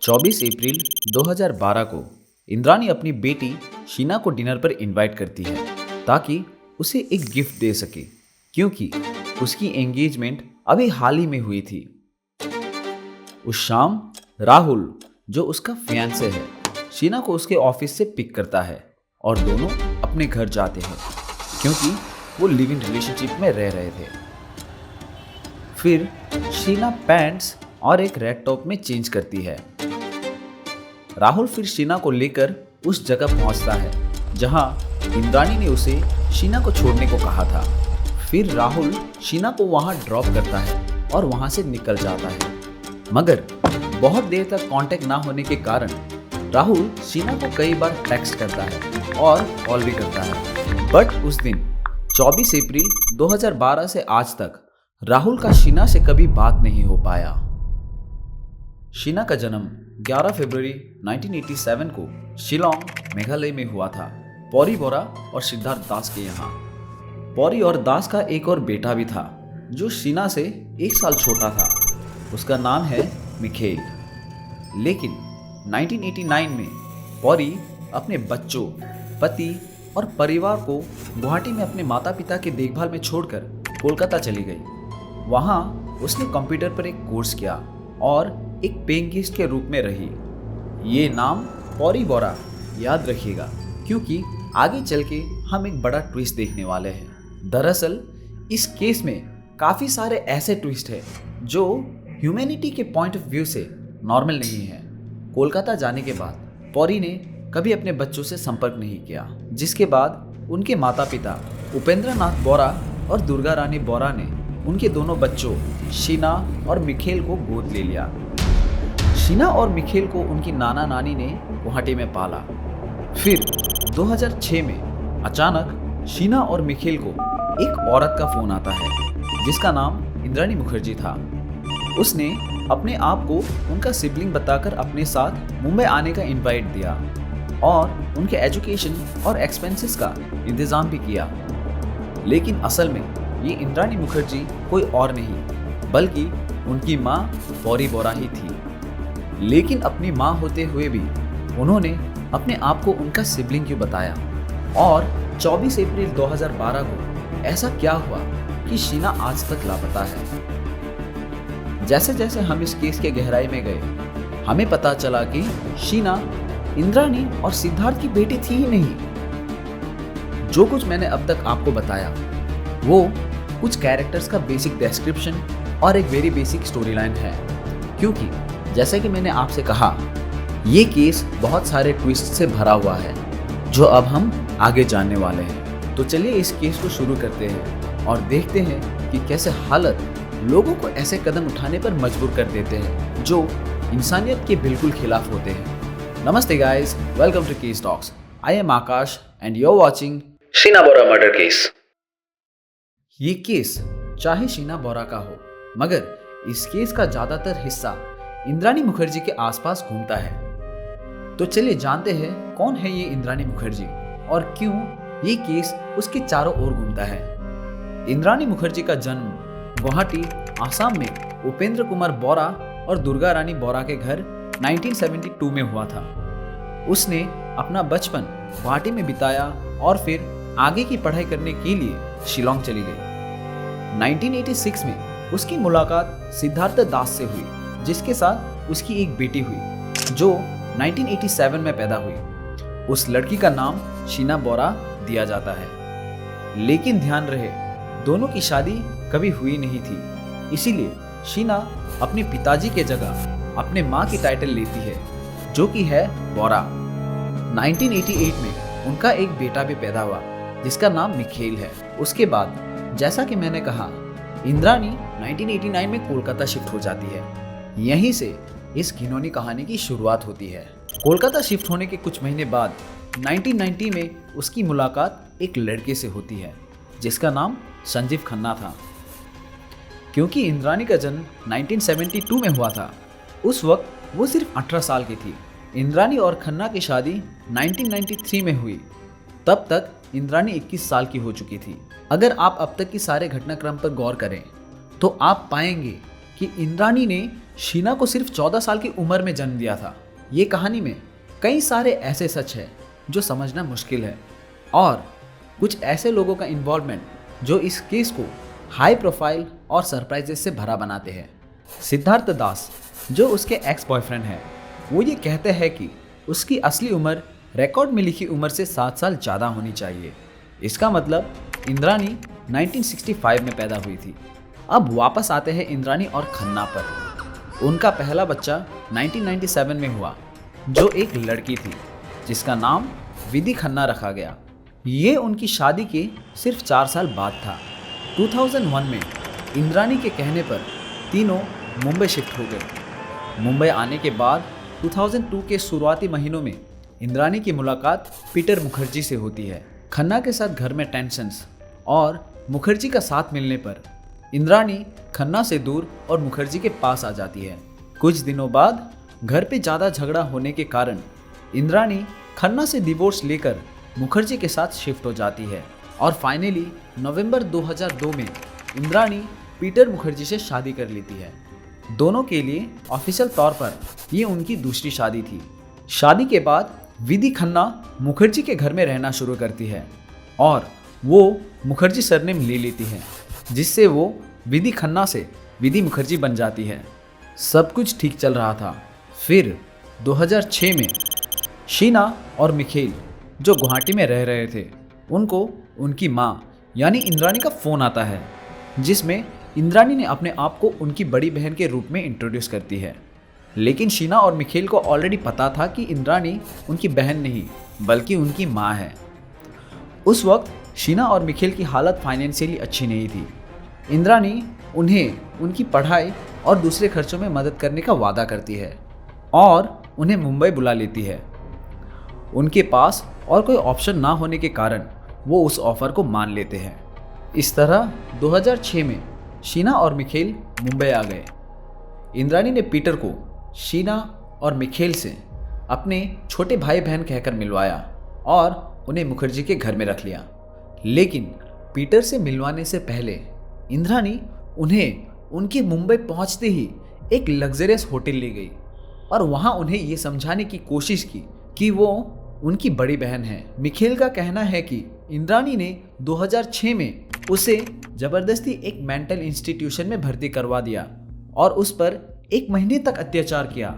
24 अप्रैल 2012 को इंद्राणी अपनी बेटी शीना को डिनर पर इनवाइट करती है ताकि उसे एक गिफ्ट दे सके, क्योंकि उसकी एंगेजमेंट अभी हाल ही में हुई थी। उस शाम राहुल, जो उसका फियांसे है, शीना को उसके ऑफिस से पिक करता है और दोनों अपने घर जाते हैं, क्योंकि वो लिव इन रिलेशनशिप में रह रहे थे। फिर शीना पैंट्स और एक रेड टॉप में चेंज करती है। राहुल फिर शीना को लेकर उस जगह पहुंचता है जहां इंद्राणी ने उसे शीना को छोड़ने को कहा था। फिर राहुल शीना को वहां ड्रॉप करता है और वहां से निकल जाता है, मगर बहुत देर तक कांटेक्ट ना होने के कारण राहुल शीना को कई बार टेक्स्ट करता है और कॉल भी करता है। बट उस दिन 24 अप्रैल 2012 से आज तक राहुल का शीना से कभी बात नहीं हो पाया। शीना का जन्म 11 फरवरी 1987 को शिलोंग, मेघालय में हुआ था, पौरी बोरा और सिद्धार्थ दास के यहाँ। पौरी और दास का एक और बेटा भी था जो शीना से 1 साल छोटा था। उसका नाम है मिखेल। लेकिन 1989 में पौरी अपने बच्चों, पति और परिवार को गुवाहाटी में अपने माता पिता के देखभाल में छोड़कर कोलकाता चली गई। वहाँ उसने कंप्यूटर पर एक कोर्स किया और एक पेइंग गेस्ट के रूप में रही। ये नाम पौरी बोरा याद रखिएगा, क्योंकि आगे चल के हम एक बड़ा ट्विस्ट देखने वाले हैं। दरअसल इस केस में काफ़ी सारे ऐसे ट्विस्ट हैं जो ह्यूमैनिटी के पॉइंट ऑफ व्यू से नॉर्मल नहीं है। कोलकाता जाने के बाद पौरी ने कभी अपने बच्चों से संपर्क नहीं किया, जिसके बाद उनके माता पिता उपेंद्र नाथ बोरा और दुर्गा रानी बोरा ने उनके दोनों बच्चों शीना और मिखेल को गोद ले लिया। शीना और मिखेल को उनकी नाना नानी ने गुवाहाटी में पाला। फिर 2006 में अचानक शीना और मिखेल को एक औरत का फोन आता है जिसका नाम इंद्राणी मुखर्जी था। उसने अपने आप को उनका सिबलिंग बताकर अपने साथ मुंबई आने का इनवाइट दिया और उनके एजुकेशन और एक्सपेंसेस का इंतज़ाम भी किया। लेकिन असल में ये इंद्राणी मुखर्जी कोई और नहीं बल्कि उनकी माँ पौरी बोरा ही थी। लेकिन अपनी माँ होते हुए भी उन्होंने अपने आप को उनका सिबलिंग क्यों बताया? और 24 अप्रैल 2012 को ऐसा क्या हुआ कि शीना आज तक लापता है? जैसे जैसे हम इस केस के गहराई में गए, हमें पता चला कि शीना इंद्राणी और सिद्धार्थ की बेटी थी ही नहीं। जो कुछ मैंने अब तक आपको बताया वो कुछ कैरेक्टर्स का बेसिक डिस्क्रिप्शन और एक वेरी बेसिक स्टोरी लाइन है, क्योंकि जैसे कि मैंने आपसे कहा, ये केस बहुत सारे ट्विस्ट से भरा हुआ है जो अब हम आगे जानने वाले हैं। तो चलिए इस केस को शुरू करते हैं और देखते हैं कि कैसे हालत लोगों को ऐसे कदम उठाने पर मजबूर कर देते हैं जो इंसानियत के बिल्कुल खिलाफ होते हैं। नमस्ते guys, welcome to case talks. I am Akash and you are watching Sheena Bora murder case. ये केस चाहे शीना बोरा का हो, मगर इस केस का ज्यादातर हिस्सा इंद्राणी मुखर्जी के आसपास घूमता है। तो चलिए जानते हैं कौन है ये इंद्राणी मुखर्जी और क्यों ये केस उसके चारों ओर घूमता है। इंद्राणी मुखर्जी का जन्म गुवाहाटी, आसाम में उपेंद्र कुमार बोरा और दुर्गा रानी बोरा के घर 1972 में हुआ था। उसने अपना बचपन गुवाहाटी में बिताया और फिर आगे की पढ़ाई करने के लिए शिलोंग चली गई। 1986 में उसकी मुलाकात सिद्धार्थ दास से हुई, जिसके साथ उसकी एक बेटी हुई जो 1987 में पैदा हुई। उस लड़की का नाम शीना बोरा दिया जाता है। लेकिन ध्यान रहे, दोनों की शादी कभी हुई नहीं थी, इसीलिए शीना अपने पिताजी के जगह अपने माँ की टाइटल लेती है, जो कि है बोरा। 1988 में उनका एक बेटा भी पैदा हुआ जिसका नाम मिखेल है। उसके बाद जैसा कि मैंने कहा, इंद्राणी 1989 में कोलकाता शिफ्ट हो जाती है। यहीं से इस घिनौनी कहानी की शुरुआत होती है। कोलकाता शिफ्ट होने के कुछ महीने बाद 1990 में उसकी मुलाकात एक लड़के से होती है जिसका नाम संजीव खन्ना था। क्योंकि इंद्राणी का जन्म 1972 में हुआ था, उस वक्त वो सिर्फ 18 साल की थी। इंद्राणी और खन्ना की शादी 1993 में हुई। तब तक इंद्राणी 21 साल की हो चुकी थी। अगर आप अब तक की सारे घटनाक्रम पर गौर करें तो आप पाएंगे कि इंद्राणी ने शीना को सिर्फ 14 साल की उम्र में जन्म दिया था। ये कहानी में कई सारे ऐसे सच है जो समझना मुश्किल है और कुछ ऐसे लोगों का इन्वॉल्वमेंट जो इस केस को हाई प्रोफाइल और सरप्राइजेस से भरा बनाते हैं। सिद्धार्थ दास जो उसके एक्स बॉयफ्रेंड है, वो ये कहते हैं कि उसकी असली उम्र रिकॉर्ड में लिखी उम्र से 7 साल ज़्यादा होनी चाहिए। इसका मतलब इंद्राणी 1965 में पैदा हुई थी। अब वापस आते हैं इंद्राणी और खन्ना पर। उनका पहला बच्चा 1997 में हुआ जो एक लड़की थी जिसका नाम विधि खन्ना रखा गया। ये उनकी शादी के सिर्फ 4 साल बाद था। 2001 में इंद्राणी के कहने पर तीनों मुंबई शिफ्ट हो गए। मुंबई आने के बाद 2002 के शुरुआती महीनों में इंद्राणी की मुलाकात पीटर मुखर्जी से होती है। खन्ना के साथ घर में टेंशन्स और मुखर्जी का साथ मिलने पर इंद्राणी खन्ना से दूर और मुखर्जी के पास आ जाती है। कुछ दिनों बाद घर पे ज़्यादा झगड़ा होने के कारण इंद्राणी खन्ना से डिवोर्स लेकर मुखर्जी के साथ शिफ्ट हो जाती है और फाइनली नवंबर 2002 में इंद्राणी पीटर मुखर्जी से शादी कर लेती है। दोनों के लिए ऑफिशियल तौर पर ये उनकी दूसरी शादी थी। शादी के बाद विधि खन्ना मुखर्जी के घर में रहना शुरू करती है और वो मुखर्जी सरनेम ले लेती है, जिससे वो विधि खन्ना से विधि मुखर्जी बन जाती है। सब कुछ ठीक चल रहा था। फिर 2006 में शीना और मिखेल जो गुवाहाटी में रह रहे थे, उनको उनकी माँ यानी इंद्राणी का फ़ोन आता है, जिसमें इंद्राणी ने अपने आप को उनकी बड़ी बहन के रूप में इंट्रोड्यूस करती है। लेकिन शीना और मिखेल को ऑलरेडी पता था कि इंद्राणी उनकी बहन नहीं बल्कि उनकी माँ है। उस वक्त शीना और मिखेल की हालत फाइनेंशियली अच्छी नहीं थी। इंद्राणी उन्हें उनकी पढ़ाई और दूसरे खर्चों में मदद करने का वादा करती है और उन्हें मुंबई बुला लेती है। उनके पास और कोई ऑप्शन ना होने के कारण वो उस ऑफ़र को मान लेते हैं। इस तरह 2006 में शीना और मिखेल मुंबई आ गए। इंद्राणी ने पीटर को शीना और मिखेल से अपने छोटे भाई बहन कहकर मिलवाया और उन्हें मुखर्जी के घर में रख लिया। लेकिन पीटर से मिलवाने से पहले इंद्राणी उन्हें उनके मुंबई पहुंचते ही एक लग्जरियस होटल ले गई और वहां उन्हें ये समझाने की कोशिश की कि वो उनकी बड़ी बहन है। मिखेल का कहना है कि इंद्राणी ने 2006 में उसे ज़बरदस्ती एक मेंटल इंस्टीट्यूशन में भर्ती करवा दिया और उस पर 1 महीने तक अत्याचार किया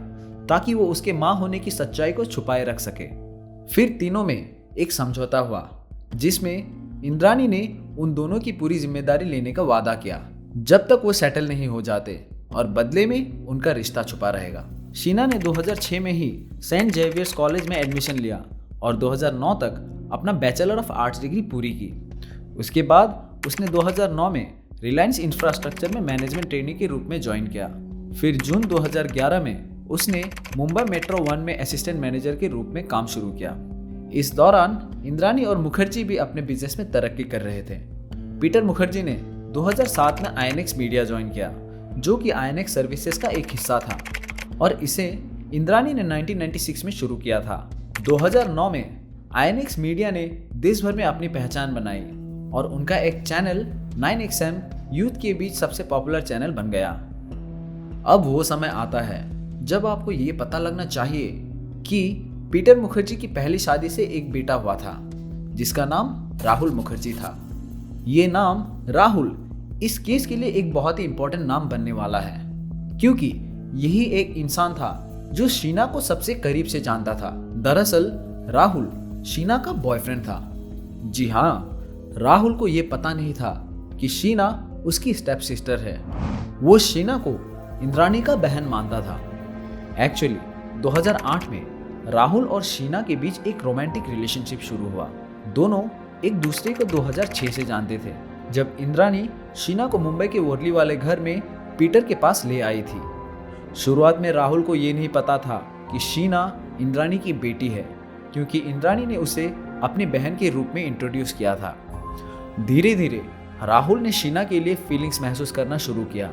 ताकि वो उसके माँ होने की सच्चाई को छुपाए रख सके। फिर तीनों में एक समझौता हुआ जिसमें इंद्राणी ने उन दोनों की पूरी जिम्मेदारी लेने का वादा किया जब तक वो सेटल नहीं हो जाते और बदले में उनका रिश्ता छुपा रहेगा। शीना ने 2006 में ही सेंट जेवियर्स कॉलेज में एडमिशन लिया और 2009 तक अपना बैचलर ऑफ आर्ट्स डिग्री पूरी की। उसके बाद उसने 2009 में रिलायंस इंफ्रास्ट्रक्चर में मैनेजमेंट ट्रेनी के रूप में ज्वाइन किया। फिर जून 2011 में उसने मुंबई मेट्रो 1 में असिस्टेंट मैनेजर के रूप में काम शुरू किया। इस दौरान इंद्राणी और मुखर्जी भी अपने बिजनेस में तरक्की कर रहे थे। पीटर मुखर्जी ने 2007 में आईएनएक्स मीडिया ज्वाइन किया जो कि आईएनएक्स सर्विसेज का एक हिस्सा था और इसे इंद्राणी ने 1996 में शुरू किया था। 2009 में आईएनएक्स मीडिया ने देश भर में अपनी पहचान बनाई और उनका एक चैनल 9XM यूथ के बीच सबसे पॉपुलर चैनल बन गया। अब वो समय आता है जब आपको ये पता लगना चाहिए कि पीटर मुखर्जी की पहली शादी से एक बेटा हुआ था जिसका नाम राहुल मुखर्जी था। ये नाम राहुल इस केस के लिए एक बहुत ही इंपॉर्टेंट नाम बनने वाला है क्योंकि यही एक इंसान था जो शीना को सबसे करीब से जानता था। दरअसल राहुल शीना का बॉयफ्रेंड था। जी हाँ, राहुल को ये पता नहीं था कि शीना उसकी स्टेप सिस्टर है। वो शीना को इंद्राणी का बहन मानता था। एक्चुअली 2008 में राहुल और शीना के बीच एक रोमांटिक रिलेशनशिप शुरू हुआ। दोनों एक दूसरे को 2006 से जानते थे जब इंद्राणी शीना को मुंबई के वर्ली वाले घर में पीटर के पास ले आई थी। शुरुआत में राहुल को ये नहीं पता था कि शीना इंद्राणी की बेटी है क्योंकि इंद्राणी ने उसे अपनी बहन के रूप में इंट्रोड्यूस किया था। धीरे धीरे राहुल ने शीना के लिए फीलिंग्स महसूस करना शुरू किया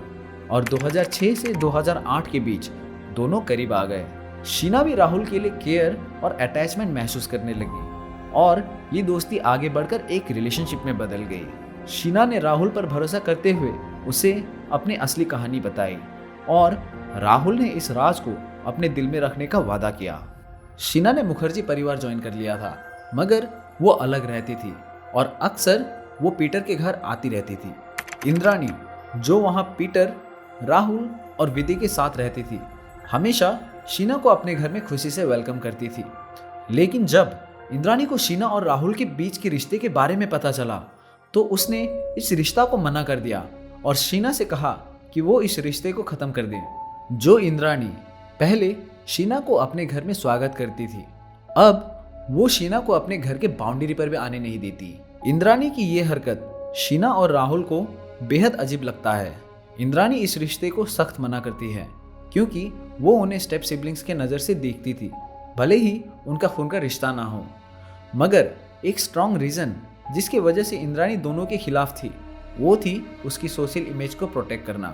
और 2006 से 2008 के बीच दोनों करीब आ गए। शीना भी राहुल के लिए केयर और अटैचमेंट महसूस करने लगी और ये दोस्ती आगे बढ़कर एक रिलेशनशिप में बदल गई। शीना ने राहुल पर भरोसा करते हुए उसे अपनी असली कहानी बताई और राहुल ने इस राज को अपने दिल में रखने का वादा किया। शीना ने मुखर्जी परिवार ज्वाइन कर लिया था, मगर वो अलग रहती थी और अक्सर वो पीटर के घर आती रहती थी। इंद्राणी, जो वहाँ पीटर, राहुल और विधि के साथ रहती थी, हमेशा शीना को अपने घर में खुशी से वेलकम करती थी। लेकिन जब इंद्राणी को शीना और राहुल के बीच के रिश्ते के बारे में पता चला तो उसने इस रिश्ता को मना कर दिया और शीना से कहा कि वो इस रिश्ते को ख़त्म कर दे। जो इंद्राणी पहले शीना को अपने घर में स्वागत करती थी, अब वो शीना को अपने घर के बाउंड्री पर भी आने नहीं देती। इंद्राणी की ये हरकत शीना और राहुल को बेहद अजीब लगता है। इंद्राणी इस रिश्ते को सख्त मना करती है क्योंकि वो उन्हें स्टेप सिबलिंग्स के नज़र से देखती थी, भले ही उनका खून का रिश्ता ना हो। मगर एक स्ट्रॉन्ग रीज़न जिसकी वजह से इंद्राणी दोनों के खिलाफ थी, वो थी उसकी सोशल इमेज को प्रोटेक्ट करना।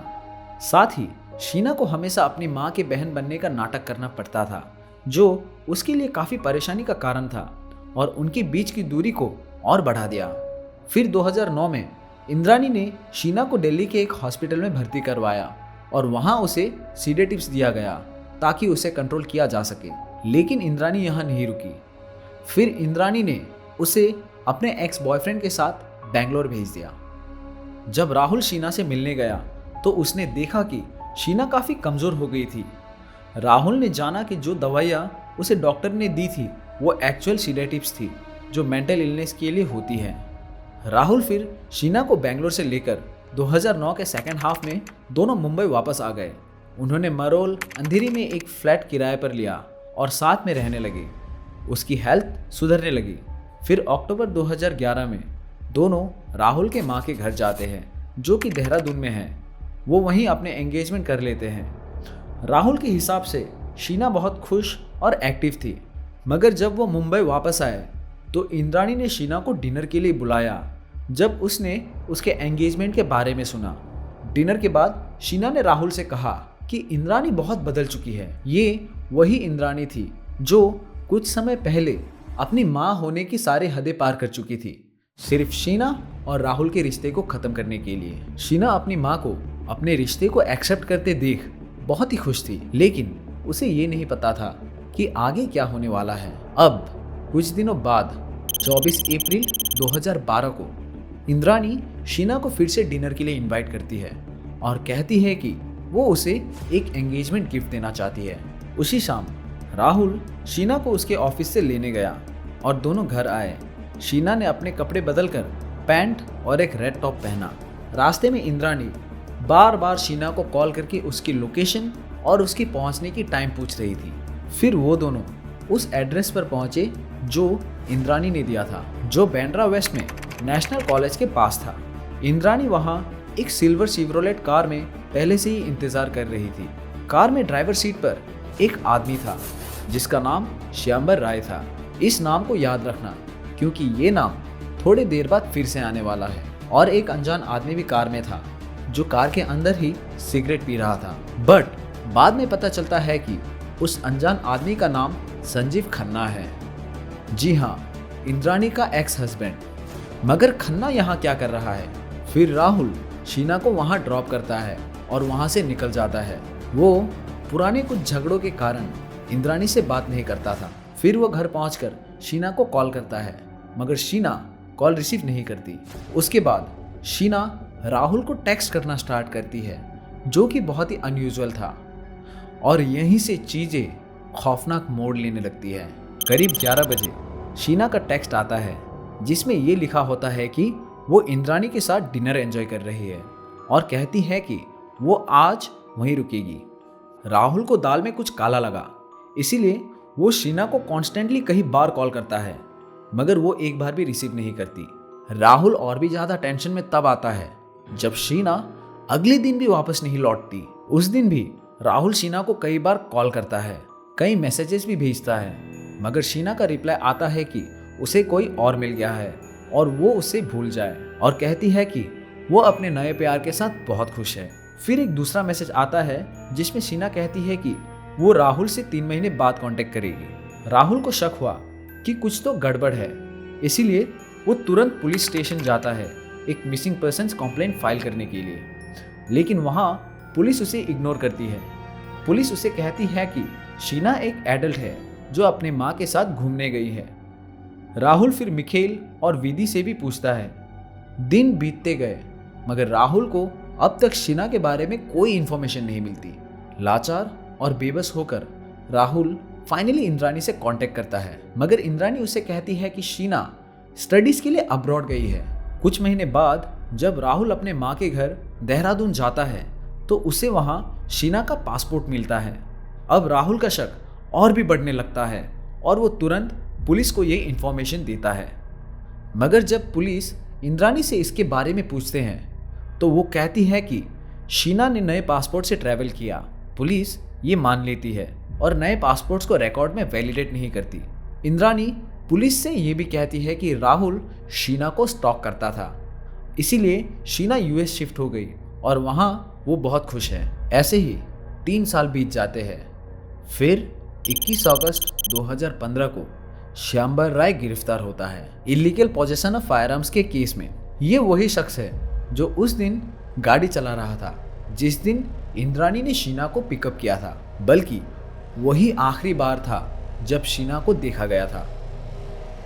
साथ ही शीना को हमेशा अपनी माँ के बहन बनने का नाटक करना पड़ता था, जो उसके लिए काफ़ी परेशानी का कारण था और उनके बीच की दूरी को और बढ़ा दिया। फिर 2009 में इंद्राणी ने शीना को दिल्ली के एक हॉस्पिटल में भर्ती करवाया और वहाँ उसे सीडेटिव्स दिया गया ताकि उसे कंट्रोल किया जा सके। लेकिन इंद्राणी यहाँ नहीं रुकी। फिर इंद्राणी ने उसे अपने एक्स बॉयफ्रेंड के साथ बेंगलोर भेज दिया। जब राहुल शीना से मिलने गया तो उसने देखा कि शीना काफ़ी कमज़ोर हो गई थी। राहुल ने जाना कि जो दवाइयाँ उसे डॉक्टर ने दी थी वो एक्चुअल सीडेटिव्स थी जो मेंटल इलनेस के लिए होती है। राहुल फिर शीना को बेंगलोर से लेकर 2009 के सेकेंड हाफ में दोनों मुंबई वापस आ गए। उन्होंने मरोल अंधेरी में एक फ्लैट किराए पर लिया और साथ में रहने लगे। उसकी हेल्थ सुधरने लगी। फिर अक्टूबर 2011 में दोनों राहुल के माँ के घर जाते हैं जो कि देहरादून में है। वो वहीं अपने एंगेजमेंट कर लेते हैं। राहुल के हिसाब से शीना बहुत खुश और एक्टिव थी, मगर जब वो मुंबई वापस आए तो इंद्राणी ने शीना को डिनर के लिए बुलाया। जब उसने उसके एंगेजमेंट के बारे में सुना, डिनर के बाद शीना ने राहुल से कहा कि इंद्राणी बहुत बदल चुकी है। ये वही इंद्राणी थी जो कुछ समय पहले अपनी माँ होने की सारे हदें पार कर चुकी थी, सिर्फ शीना और राहुल के रिश्ते को ख़त्म करने के लिए। शीना अपनी माँ को अपने रिश्ते को एक्सेप्ट करते देख बहुत ही खुश थी, लेकिन उसे ये नहीं पता था कि आगे क्या होने वाला है। अब कुछ दिनों बाद 24 अप्रैल 2012 को इंद्राणी शीना को फिर से डिनर के लिए इनवाइट करती है और कहती है कि वो उसे एक एंगेजमेंट गिफ्ट देना चाहती है। उसी शाम राहुल शीना को उसके ऑफिस से लेने गया और दोनों घर आए। शीना ने अपने कपड़े बदलकर पैंट और एक रेड टॉप पहना। रास्ते में इंद्राणी बार बार शीना को कॉल करके उसकी लोकेशन और उसकी पहुंचने की टाइम पूछ रही थी। फिर वो दोनों उस एड्रेस पर पहुंचे जो इंद्राणी ने दिया था, जो बैंड्रा वेस्ट में नेशनल कॉलेज के पास था। इंद्राणी वहां एक सिल्वर शेवरोलेट कार में पहले से ही इंतजार कर रही थी। कार में ड्राइवर सीट पर एक आदमी था जिसका नाम श्यामबर राय था। इस नाम को याद रखना क्योंकि ये नाम थोड़ी देर बाद फिर से आने वाला है। और एक अनजान आदमी भी कार में था जो कार के अंदर ही सिगरेट पी रहा था। बट बाद में पता चलता है कि उस अनजान आदमी का नाम संजीव खन्ना है। जी हाँ, इंद्राणी का एक्स हस्बैंड। मगर खन्ना यहाँ क्या कर रहा है? फिर राहुल शीना को वहाँ ड्रॉप करता है और वहाँ से निकल जाता है। वो पुराने कुछ झगड़ों के कारण इंद्राणी से बात नहीं करता था। फिर वो घर पहुंचकर शीना को कॉल करता है, मगर शीना कॉल रिसीव नहीं करती। उसके बाद शीना राहुल को टेक्स्ट करना स्टार्ट करती है, जो कि बहुत ही अनयूजुअल था। और यहीं से चीज़ें खौफनाक मोड़ लेने लगती है। करीब 11 बजे शीना का टेक्स्ट आता है जिसमें ये लिखा होता है कि वो इंद्राणी के साथ डिनर एंजॉय कर रही है और कहती है कि वो आज वहीं रुकेगी। राहुल को दाल में कुछ काला लगा, इसीलिए वो शीना को कॉन्स्टेंटली कई बार कॉल करता है, मगर वो एक बार भी रिसीव नहीं करती। राहुल और भी ज़्यादा टेंशन में तब आता है जब शीना अगले दिन भी वापस नहीं लौटती। उस दिन भी राहुल शीना को कई बार कॉल करता है, कई मैसेजेस भी भेजता है, मगर शीना का रिप्लाई आता है कि उसे कोई और मिल गया है और वो उसे भूल जाए, और कहती है कि वो अपने नए प्यार के साथ बहुत खुश है। फिर एक दूसरा मैसेज आता है जिसमें शीना कहती है कि वो राहुल से 3 महीने बाद कांटेक्ट करेगी। राहुल को शक हुआ कि कुछ तो गड़बड़ है, इसीलिए वो तुरंत पुलिस स्टेशन जाता है एक मिसिंग पर्सन्स कंप्लेंट फाइल करने के लिए। लेकिन वहाँ पुलिस उसे इग्नोर करती है। पुलिस उसे कहती है कि शीना एक एडल्ट है जो अपने माँ के साथ घूमने गई है। राहुल फिर मिखेल और विधि से भी पूछता है। दिन बीतते गए मगर राहुल को अब तक शीना के बारे में कोई इन्फॉर्मेशन नहीं मिलती। लाचार और बेबस होकर राहुल फाइनली इंद्राणी से कांटेक्ट करता है, मगर इंद्राणी उसे कहती है कि शीना स्टडीज के लिए अब्रॉड गई है। कुछ महीने बाद जब राहुल अपने माँ के घर देहरादून जाता है तो उसे वहाँ शीना का पासपोर्ट मिलता है। अब राहुल का शक और भी बढ़ने लगता है और वो तुरंत पुलिस को ये इन्फॉर्मेशन देता है। मगर जब पुलिस इंद्राणी से इसके बारे में पूछते हैं तो वो कहती है कि शीना ने नए पासपोर्ट से ट्रैवल किया। पुलिस ये मान लेती है और नए पासपोर्ट्स को रिकॉर्ड में वैलिडेट नहीं करती। इंद्राणी पुलिस से ये भी कहती है कि राहुल शीना को स्टॉक करता था, इसीलिए शीना यूएस शिफ्ट हो गई और वहाँ वो बहुत खुश है। ऐसे ही 3 साल बीत जाते हैं। फिर 21 अगस्त 2015 को श्यामबर राय गिरफ्तार होता है इलीगल पोजेशन ऑफ फायरआर्म्स के केस में। ये वही शख्स है जो उस दिन गाड़ी चला रहा था जिस दिन इंद्राणी ने शीना को पिकअप किया था, बल्कि वही आखिरी बार था जब शीना को देखा गया था।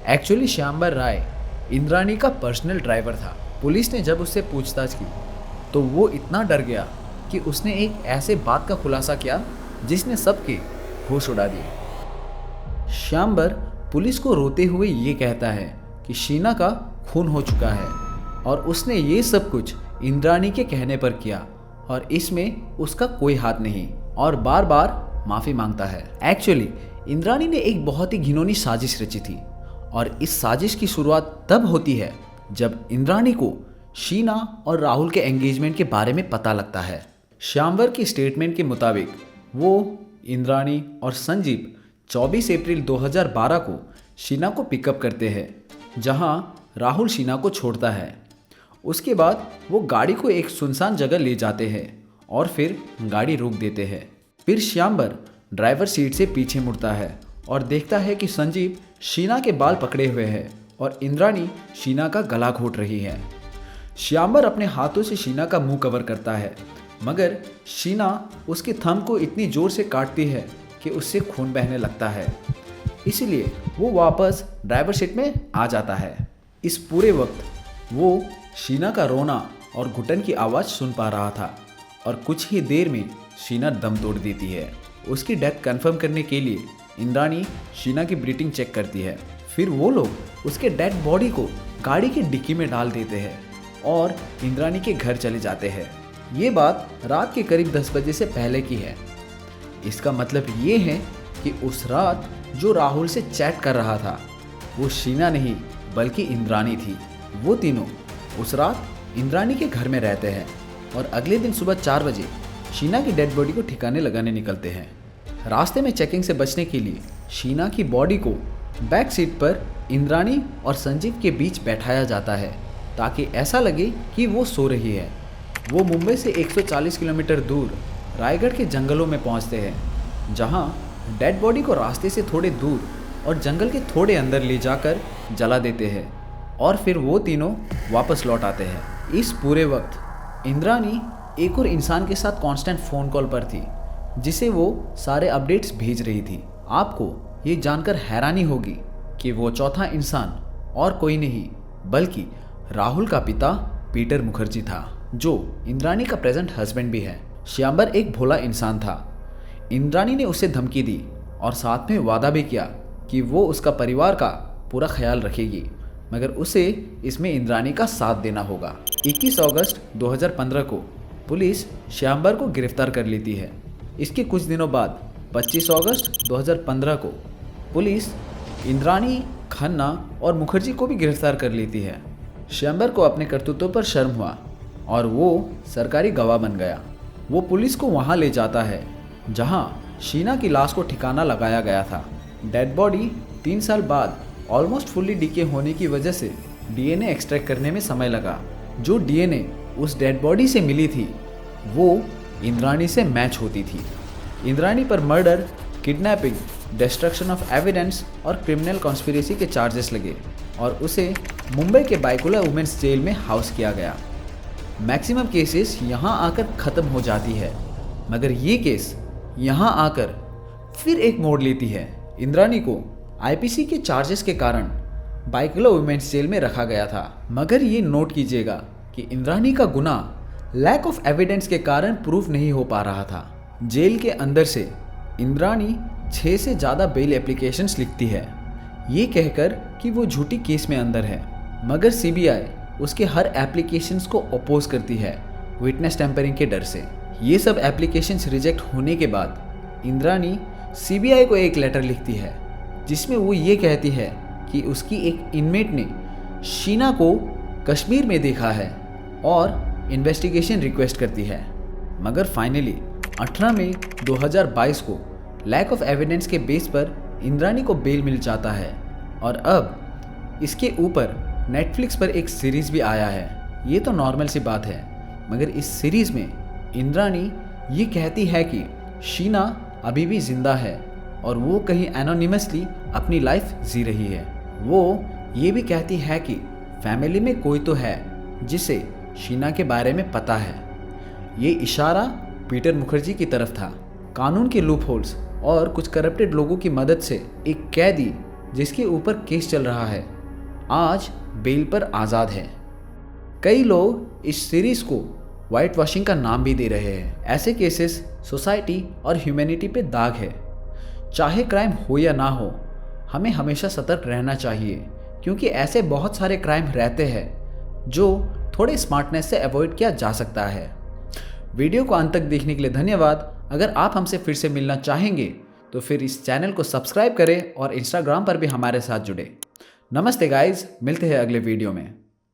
एक्चुअली श्यामबर राय इंद्राणी का पर्सनल ड्राइवर था। पुलिस ने जब उससे पूछताछ की तो वो इतना डर गया कि उसने एक ऐसे बात का खुलासा किया जिसने सबके होश उड़ा दिए। श्यामबर पुलिस को रोते हुए ये कहता है कि शीना का खून हो चुका है और उसने ये सब कुछ इंद्राणी के कहने पर किया और इसमें उसका कोई हाथ नहीं, और बार बार माफ़ी मांगता है। एक्चुअली इंद्राणी ने एक बहुत ही घिनौनी साजिश रची थी और इस साजिश की शुरुआत तब होती है जब इंद्राणी को शीना और राहुल के एंगेजमेंट के बारे में पता लगता है। श्यामवर की स्टेटमेंट के मुताबिक वो इंद्राणी और संजीव 24 अप्रैल 2012 को शीना को पिकअप करते हैं, जहां राहुल शीना को छोड़ता है। उसके बाद वो गाड़ी को एक सुनसान जगह ले जाते हैं और फिर गाड़ी रोक देते हैं। फिर श्यामबर ड्राइवर सीट से पीछे मुड़ता है और देखता है कि संजीव शीना के बाल पकड़े हुए हैं और इंद्राणी शीना का गला घोट रही है। श्यामबर अपने हाथों से शीना का मुंह कवर करता है, मगर शीना उसके थंब को इतनी जोर से काटती है कि उससे खून बहने लगता है, इसलिए वो वापस ड्राइवर सीट में आ जाता है। इस पूरे वक्त वो शीना का रोना और घुटन की आवाज़ सुन पा रहा था और कुछ ही देर में शीना दम तोड़ देती है। उसकी डेथ कंफर्म करने के लिए इंद्राणी शीना की ब्रीथिंग चेक करती है। फिर वो लोग उसके डेड बॉडी को गाड़ी की डिक्की में डाल देते हैं और इंद्राणी के घर चले जाते हैं। ये बात रात के करीब 10 बजे से पहले की है। इसका मतलब ये है कि उस रात जो राहुल से चैट कर रहा था वो शीना नहीं बल्कि इंद्राणी थी। वो तीनों उस रात इंद्राणी के घर में रहते हैं और अगले दिन सुबह 4 बजे शीना की डेड बॉडी को ठिकाने लगाने निकलते हैं। रास्ते में चेकिंग से बचने के लिए शीना की बॉडी को बैक सीट पर इंद्राणी और संजीव के बीच बैठाया जाता है ताकि ऐसा लगे कि वो सो रही है। वो मुंबई से 140 किलोमीटर दूर रायगढ़ के जंगलों में पहुंचते हैं, जहां डेड बॉडी को रास्ते से थोड़े दूर और जंगल के थोड़े अंदर ले जाकर जला देते हैं और फिर वो तीनों वापस लौट आते हैं। इस पूरे वक्त इंद्राणी एक और इंसान के साथ कांस्टेंट फ़ोन कॉल पर थी जिसे वो सारे अपडेट्स भेज रही थी। आपको ये जानकर हैरानी होगी कि वो चौथा इंसान और कोई नहीं बल्कि राहुल का पिता पीटर मुखर्जी था, जो इंद्राणी का प्रेजेंट हस्बैंड भी है। श्यामबर एक भोला इंसान था। इंद्राणी ने उसे धमकी दी और साथ में वादा भी किया कि वो उसका परिवार का पूरा ख्याल रखेगी, मगर उसे इसमें इंद्राणी का साथ देना होगा। 21 अगस्त 2015 को पुलिस श्यामबर को गिरफ्तार कर लेती है। इसके कुछ दिनों बाद 25 अगस्त 2015 को पुलिस इंद्राणी, खन्ना और मुखर्जी को भी गिरफ्तार कर लेती है। श्यामबर को अपने करतूतों पर शर्म हुआ और वो सरकारी गवाह बन गया। वो पुलिस को वहाँ ले जाता है जहाँ शीना की लाश को ठिकाना लगाया गया था। डेड बॉडी 3 साल बाद ऑलमोस्ट फुल्ली डीके होने की वजह से डीएनए एक्सट्रैक्ट करने में समय लगा। जो डीएनए उस डेड बॉडी से मिली थी वो इंद्राणी से मैच होती थी। इंद्राणी पर murder, kidnapping, destruction of evidence और क्रिमिनल कॉन्स्पिरेसी के चार्जेस लगे और उसे मुंबई के बायकुला वुमेन्स जेल में हाउस किया गया। मैक्सिमम केसेस यहाँ आकर ख़त्म हो जाती है, मगर ये केस यहाँ आकर फिर एक मोड़ लेती है। इंद्राणी को आईपीसी के चार्जेस के कारण बाइकला वुमेन्स जेल में रखा गया था, मगर ये नोट कीजिएगा कि इंद्राणी का गुनाह लैक ऑफ एविडेंस के कारण प्रूफ नहीं हो पा रहा था। जेल के अंदर से इंद्राणी 6 से ज़्यादा बेल एप्लीकेशंस लिखती है, ये कहकर कि वो झूठी केस में अंदर है, मगर सीबीआई उसके हर एप्लीकेशंस को अपोज करती है विटनेस टेम्परिंग के डर से। ये सब एप्लीकेशंस रिजेक्ट होने के बाद इंद्राणी सीबीआई को एक लेटर लिखती है, जिसमें वो ये कहती है कि उसकी एक इनमेट ने शीना को कश्मीर में देखा है और इन्वेस्टिगेशन रिक्वेस्ट करती है। मगर फाइनली 18 मई 2022 को लैक ऑफ एविडेंस के बेस पर इंद्राणी को बेल मिल जाता है और अब इसके ऊपर नेटफ्लिक्स पर एक सीरीज़ भी आया है। ये तो नॉर्मल सी बात है, मगर इस सीरीज़ में इंद्राणी ये कहती है कि शीना अभी भी ज़िंदा है और वो कहीं एनोनिमसली अपनी लाइफ जी रही है। वो ये भी कहती है कि फैमिली में कोई तो है जिसे शीना के बारे में पता है। ये इशारा पीटर मुखर्जी की तरफ था। कानून के लूप होल्स और कुछ करप्टेड लोगों की मदद से एक कैदी जिसके ऊपर केस चल रहा है आज बेल पर आज़ाद है। कई लोग इस सीरीज़ को वाइट वॉशिंग का नाम भी दे रहे हैं। ऐसे केसेस सोसाइटी और ह्यूमैनिटी पे दाग है। चाहे क्राइम हो या ना हो, हमें हमेशा सतर्क रहना चाहिए, क्योंकि ऐसे बहुत सारे क्राइम रहते हैं जो थोड़े स्मार्टनेस से अवॉइड किया जा सकता है। वीडियो को अंत तक देखने के लिए धन्यवाद। अगर आप हमसे फिर से मिलना चाहेंगे तो फिर इस चैनल को सब्सक्राइब करें और इंस्टाग्राम पर भी हमारे साथ जुड़े। नमस्ते गाइज, मिलते हैं अगले वीडियो में।